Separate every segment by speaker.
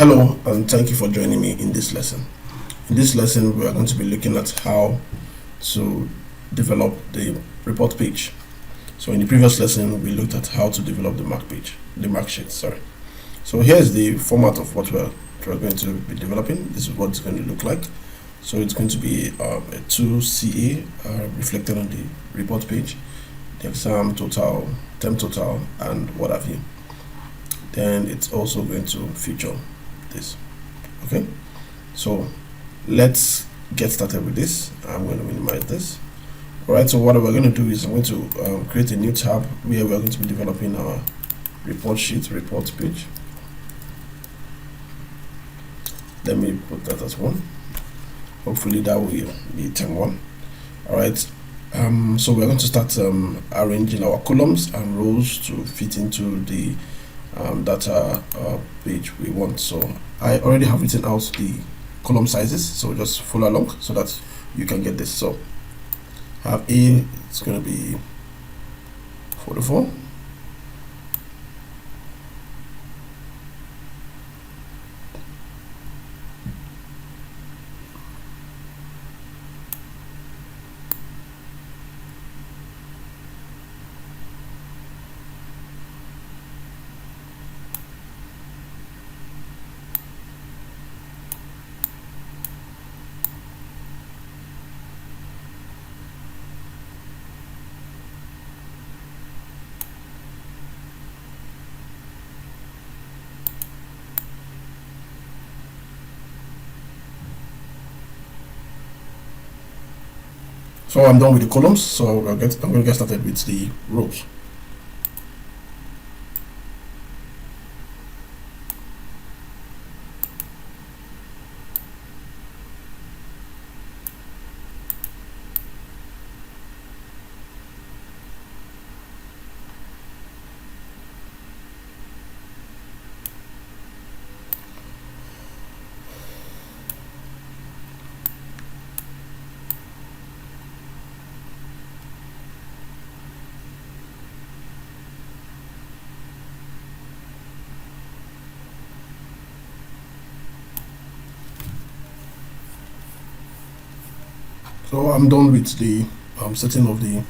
Speaker 1: Hello and thank you for joining me in this lesson. In this lesson we are going to be looking at how to develop the report page. So in the previous lesson we looked at how to develop the mark sheet. So here's the format of what we're going to be developing. This is what it's going to look like. So it's going to be a 2CA reflected on the report page, the exam total, term total, and what have you. Then it's also going to feature this. Okay, so let's get started with this. I'm going to minimize this. Alright, so what we're going to do is I'm going to create a new tab where we're going to be developing our report page. Let me put that as 1. Hopefully that will be term 1. Alright, so we're going to start arranging our columns and rows to fit into the data page we want. So I already have written out the column sizes, so just follow along so that you can get this. So have A, it's going to be 44. So I'm done with the columns, so I'm going to get started with the rows. So I'm done with the setting of the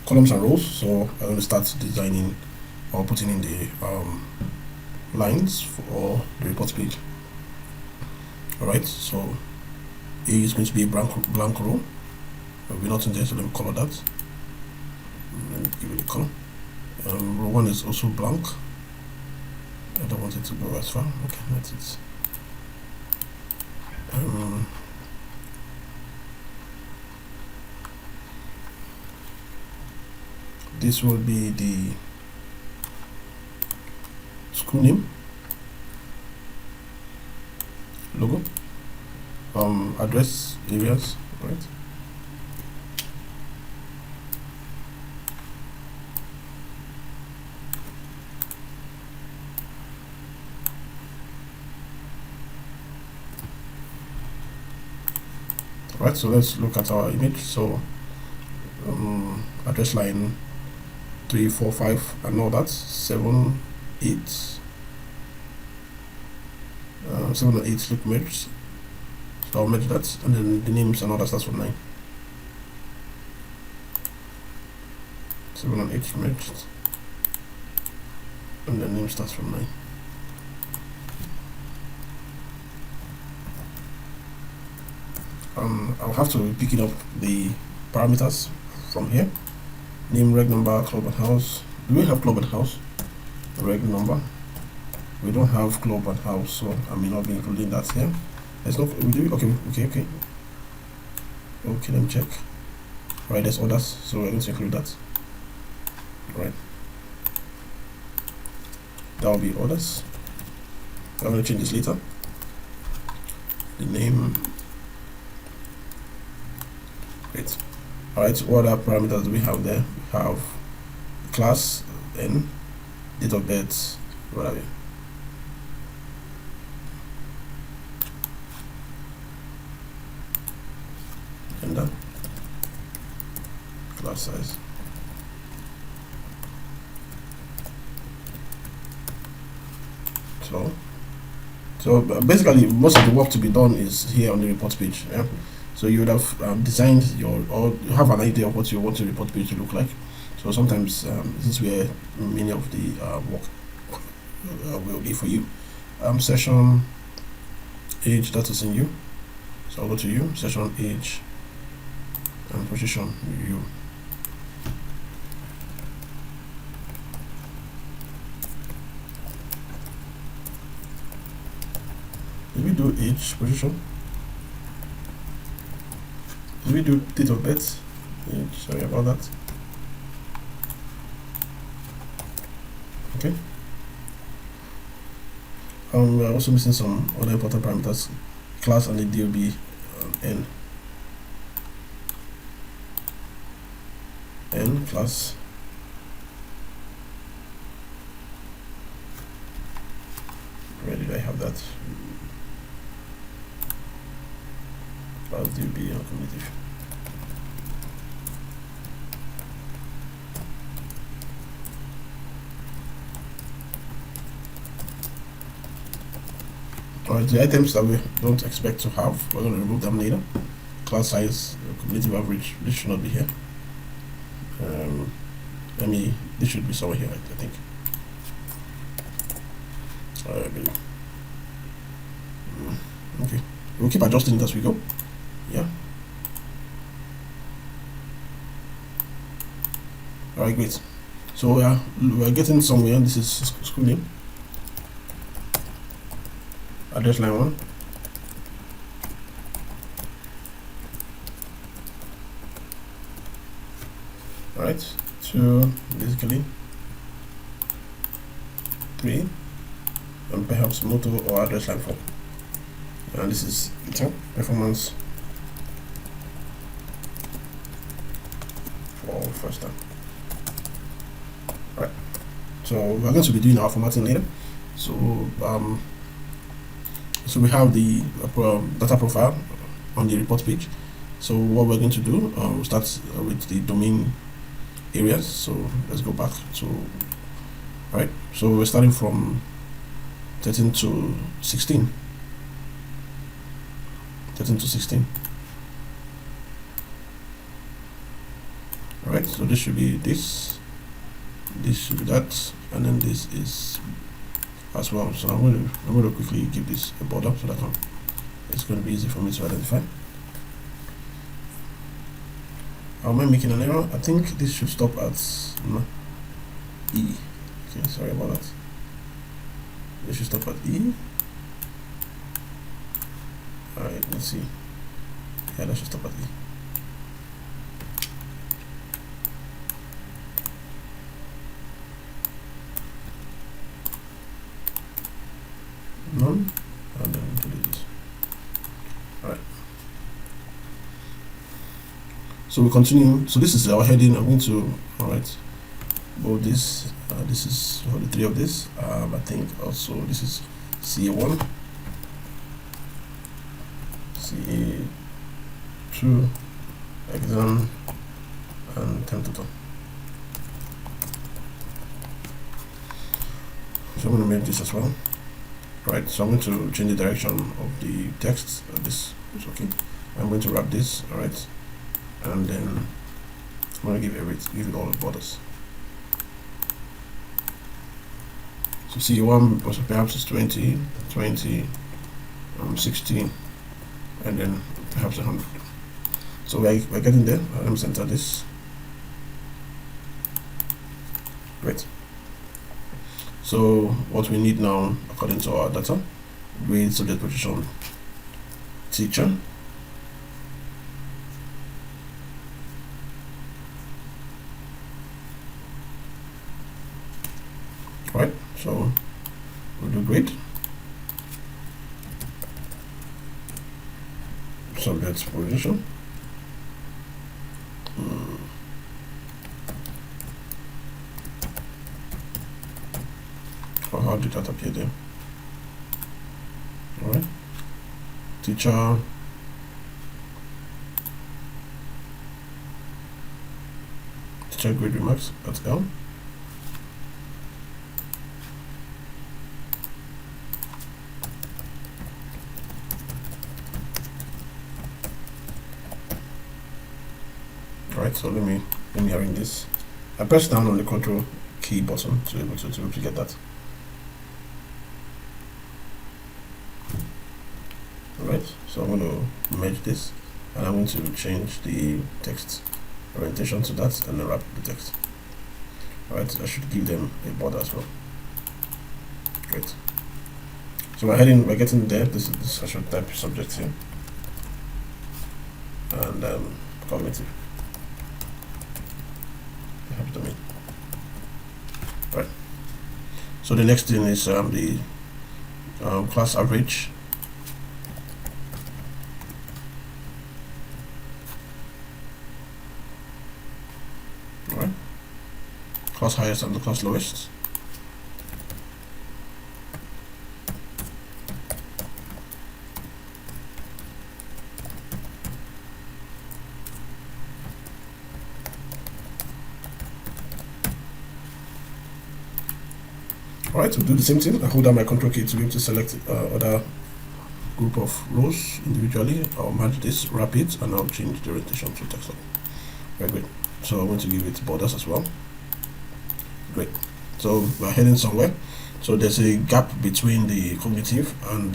Speaker 1: columns and rows. So I'm going to start designing or putting in the lines for the report page. Alright, so A is going to be a blank row. There will be nothing there, so let me color that. Let me give it a color. Row 1 is also blank. I don't want it to go as far. Okay, that's it. This will be the school name, logo, address areas, right? Right, so let's look at our image. So address line 3, 4, 5 and all that, 7, 8, 7 and 8 look merged, so I'll merge that, and then the names and all that starts from 9. 7 and 8 merged, and the name starts from 9. I'll have to pick it up the parameters from here. Name, reg number, club and house. Do we have club and house? Reg number. We don't have club and house, so I may not be including that here. There's no. We do. Okay. Okay, let me check. Right, there's others, so we're going to include that. Right. That will be others. I'm going to change this later. The name. Great. Alright, so what other parameters do we have there? We have class, then date of birth, what have you. Gender, class size. So So basically, most of the work to be done is here on the report page. Yeah? So you would have designed or you have an idea of what you want your report page to look like. So sometimes this is where many of the work will be for you. Session age, that is in you. So I'll go to you, session age, and position you. Did we do age, position? Did we do date of birth? Age, sorry about that. Okay. We're also missing some other important parameters. Class and the DOB n class. Where did I have that? Class DOB and cumulative. Alright, the items that we don't expect to have, we're going to remove them later. Class size, cumulative average, this should not be here. This should be somewhere here, I think. Okay, we'll keep adjusting it as we go. Yeah. Alright, great. So we're getting somewhere. This is school name. Address line 1. Alright, 2 basically, 3, and perhaps motto or address line 4. And this is performance for first time. Alright, so we're going to be doing our formatting later. So so we have the data profile on the report page. So what we're going to do, we'll start with the domain areas. So let's go back to, right, so we're starting from 13 to 16. 13 to 16. Alright, so this should be this should be that, and then this is as well. So I'm going to quickly give this a border so that it's going to be easy for me to identify. Am I making an error? I think this should stop at E. Okay, sorry about that. This should stop at E. Alright, let's see. Yeah, that should stop at E. None, and then delete this. Alright. So we continue. So this is our heading. I'm going to, alright, bold this. This is for the 3 of this. I think also this is CA1, CA2, exam, and term total. So I'm going to make this as well. Right, so I'm going to change the direction of the text. This is okay. I'm going to wrap this, all right, and then I'm going to give it all the borders. So C1 was perhaps is 20, 20, 16, and then perhaps 100. So we're getting there. Let me center this. Great. So what we need now, according to our data, grade, subject, position, teacher. Right, so we'll do grade, subject, position. How did that appear there? All right, teacher, grade remarks, that's L. Alright, so let me arrange this. I press down on the control key button to be able to get that. Alright, so I'm going to merge this, and I'm going to change the text orientation to that, and then wrap the text. Alright, I should give them a border as well. Great. So we're getting there. This I should type subject here, and cognitive. Have domain. Right. So the next thing is the class average. Right. Class highest and the class lowest. Alright, we'll do the same thing. I hold down my control key to be able to select other group of rows individually. I'll merge this, wrap it, and I'll change the orientation to text. Very good. So I'm going to give it borders as well. Great. So we're heading somewhere. So there's a gap between the cognitive and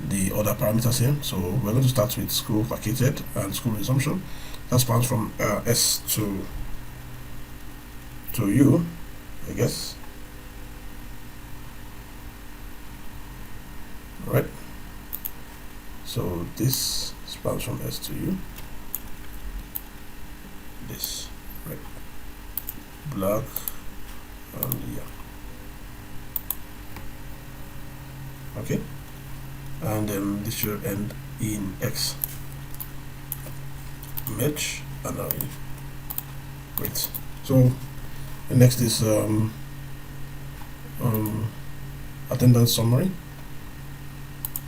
Speaker 1: the other parameters here. So we're going to start with school vacated and school resumption. That spans from S to U, I guess. Right. So this spans from S to U. This, right? Black and yeah. Okay. And then this should end in X. Match and now in. Great. So the next is attendance summary.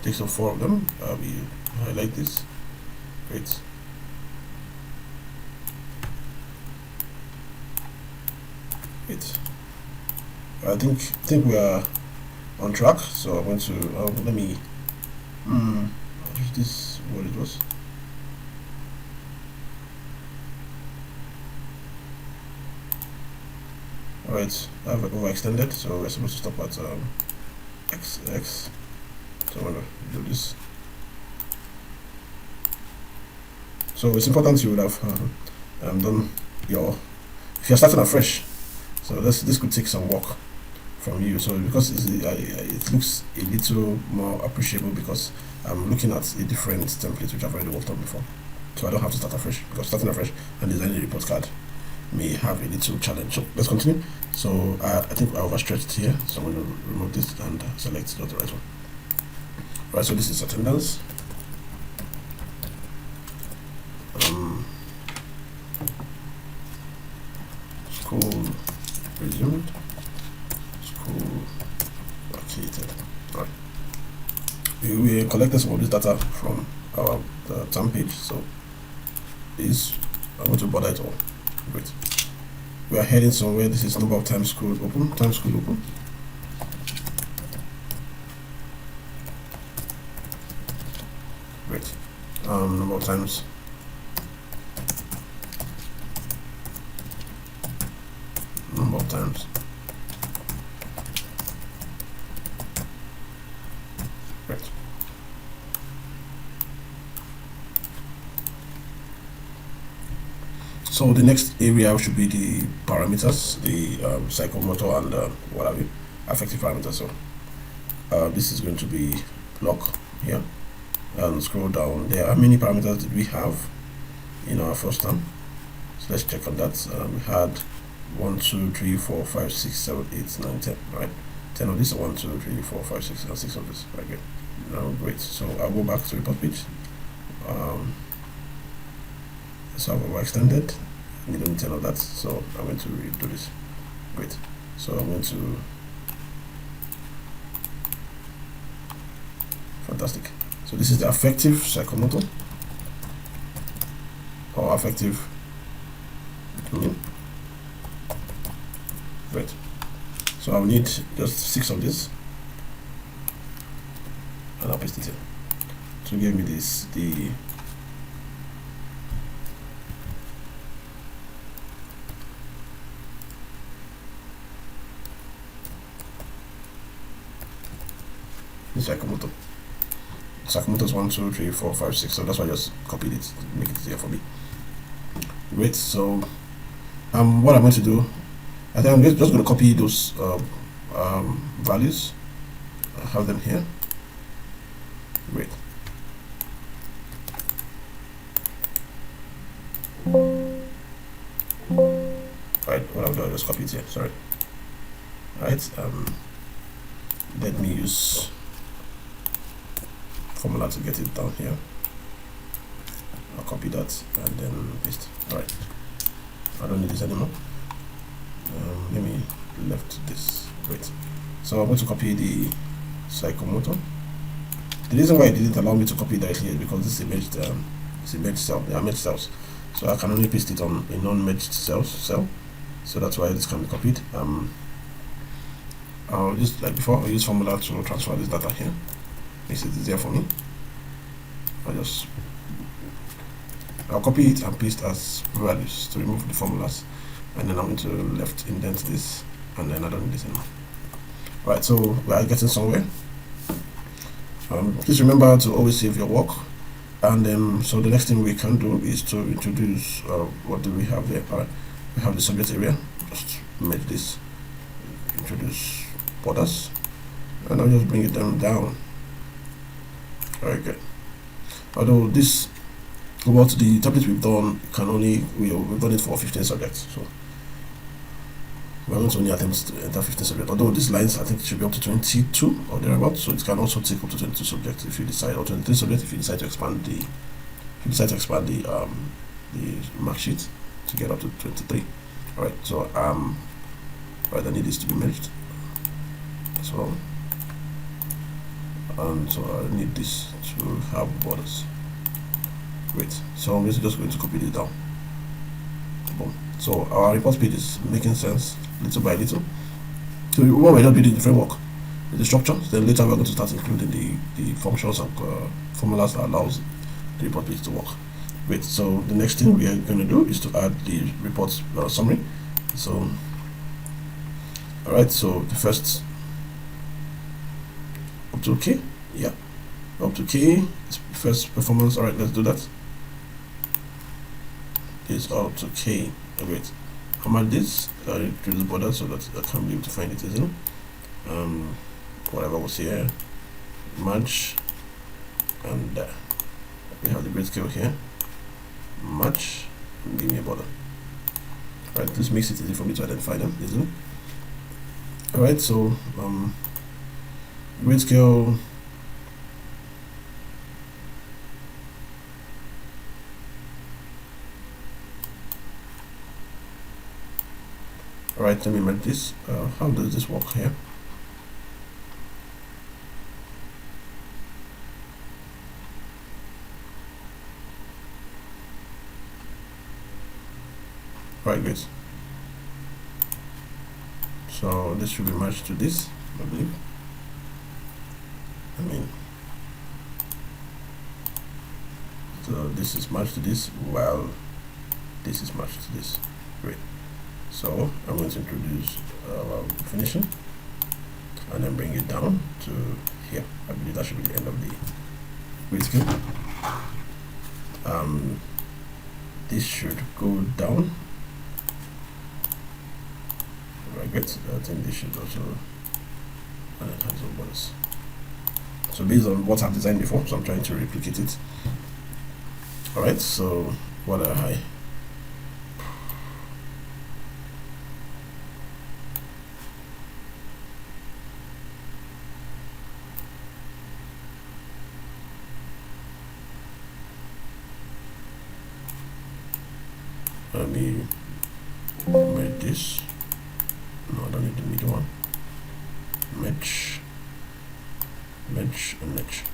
Speaker 1: Takes up 4 of them. We highlight this. Great. Great. I think we are on track. So I'm going to let me is this what it was? Alright, I've overextended, so we're supposed to stop at X. So I'm gonna do this. So it's important you would have done if you're starting afresh. So this could take some work from you. So because it looks a little more appreciable because I'm looking at a different template which I've already worked on before. So I don't have to start afresh, because starting afresh and designing a report card may have a little challenge. So let's continue. So I think I overstretched here, so I'm going to remove this and select the right one. Right, so this is attendance. School resumed. School vacated. Right. We collected some of this data from our term page, so I'm going to border it all. Great. We are heading somewhere. This is number of times school open. Great. Number of times. Number of times. Great. So the next area should be the parameters, the psychomotor and what have you, affective parameters. So this is going to be lock here, and scroll down. There, how many parameters did we have in our first term? So let's check on that. We had 1, 2, 3, 4, 5, 6, 7, 8, 9, 10. Right, 10 of this. 1, 2, 3, 4, 5, 6, and 6 of this. Right, good. Now, great. So I'll go back to report page. So I've overextended. I need only 10 of that, so I'm going to redo this. Great. So I'm going to. Fantastic. So this is the affective psychomotor or affective domain. Great. So I'll need just 6 of this, and I'll paste it in to give me the the psychomotor. Psychomotor is 1, 2, 3, 4, 5, 6. So that's why I just copied it to make it easier for me. Great. So what I'm going to do, I think I'm just going to copy those values. I have them here. Great. Right, what I'll do, I'll just copy it here. Sorry. Right. Let me use formula to get it down here. I'll copy that and then paste. Alright, I don't need this anymore. Let me left this. Great. So I'm going to copy the psychomotor. The reason why it didn't allow me to copy directly is because this image, it's a merged cell. They are merged cells, so I can only paste it on a non-merged cell. So that's why this can be copied. I'll just, like before, I'll use formula to transfer this data here. Makes it easier for me. I'll copy it and paste as values to remove the formulas, and then I'm going to left indent this, and then I don't need this anymore. Right, so we are getting somewhere. Please remember to always save your work, and so the next thing we can do is to introduce what do we have there. We have the subject area. Just merge this, introduce borders, and I'll just bring it down. Very good. Although this, what the template we've done can only, we've done it for 15 subjects, so we're going to only attempt to enter 15 subjects. Although these lines, I think it should be up to 22 or thereabouts, so it can also take up to 22 subjects if you decide, or 23 subjects if you decide to expand the mark sheet to get up to 23. All right, so right, I need this to be merged as well. And so I need this to have borders. Great. So I'm just going to copy this down. Boom. So our report page is making sense little by little. So what we're just building the framework, the structure. Then later we're going to start including the functions and formulas that allows the report page to work. Great. So the next thing we are going to do is to add the report summary. So all right. So the first up to K, yeah, up to K is first performance. All right, let's do that. Is up to K. Great. I'm at this to the border so that I can be able to find it easily. Whatever was here, match, and we have the grid scale here. Match, and give me a border. All right, this makes it easy for me to identify them easily. All right, so grid scale. All right, let me make this. How does this work here? Right, guys. So this should be matched to this, I believe. So this is matched to this, while this is matched to this. Great. So I'm going to introduce definition and then bring it down to here. I believe that should be the end of the grid scale. This should go down. Right, great. I think this should also have some borders. So based on what I've designed before, so I'm trying to replicate it. All right. So what are high? Let me make this. No, I don't need the middle one. Match, and match.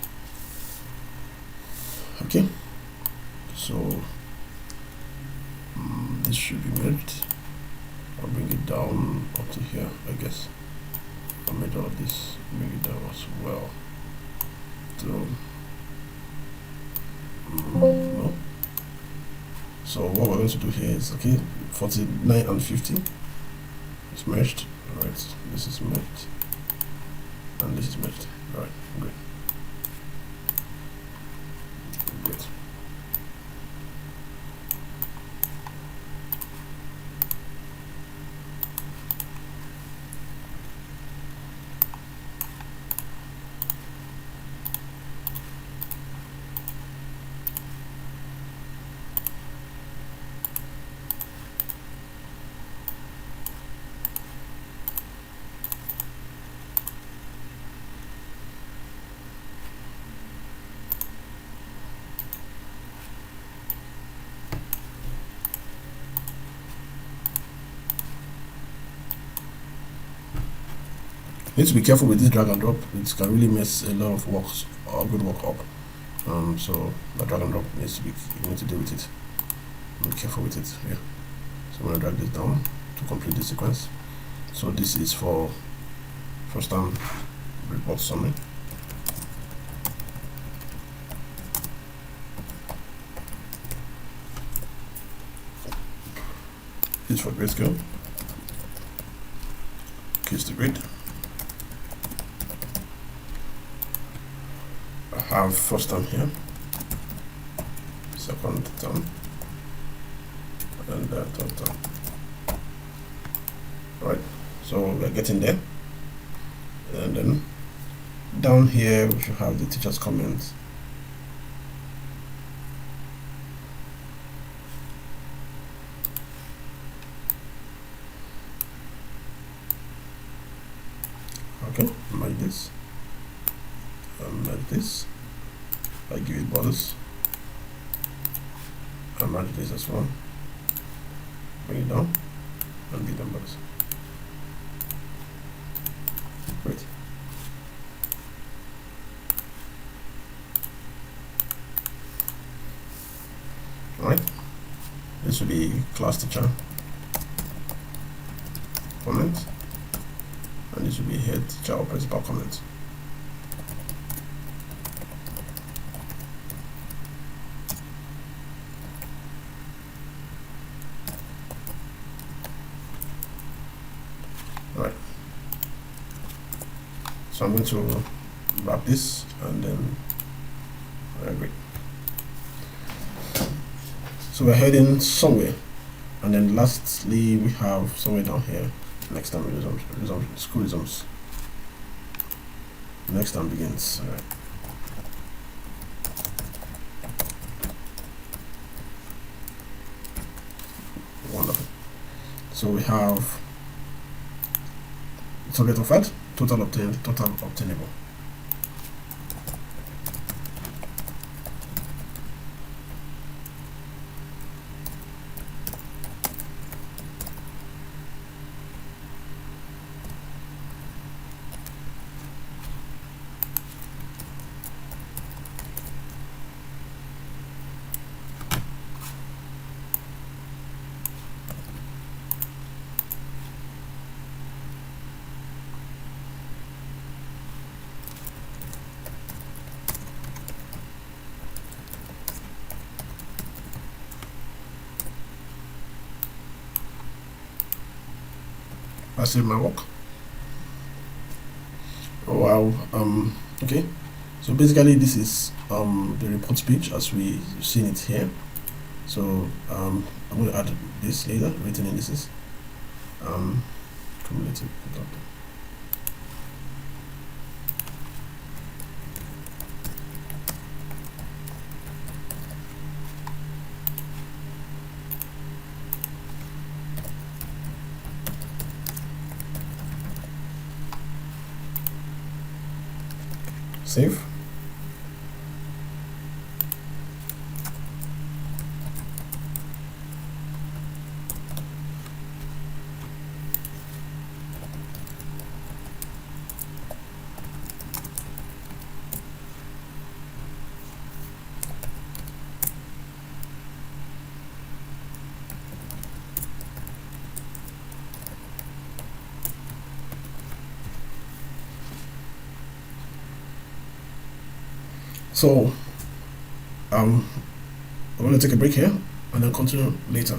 Speaker 1: Okay. So this should be merged. I'll bring it down up to here, I guess. I'll merge all of this, bring it down as well. So no. So what we're going to do here is, okay, 49 and 50 is merged. All right, this is merged. and this is merged. All right, great. Great. Need to be careful with this drag and drop. It can really mess a lot of works or good work up. So the drag and drop needs to be, you need to deal with it. Be careful with it. Yeah. So I'm gonna drag this down to complete the sequence. So this is for first time report summary. This is for grayscale. Keys to grid. I have first term here, second term, and third term. Right, so we're getting there. And then down here we should have the teacher's comments. Okay, like this. Like this. I give it borders. I merge this as well. Bring it down and give them borders. Great. Alright. This will be class teacher comment, and this will be head teacher or principal comment. Right. So I'm going to wrap this and then agree. So we're heading somewhere, and then lastly we have somewhere down here. Next time school resumes. Next time begins. All right. Wonderful. So we have target offered, total obtained, total obtainable. I save my work. Oh, wow. Okay, so basically this is the report page as we've seen it here. So I'm going to add this later, written indices, cumulative. Save. So I'm going to take a break here and then continue later.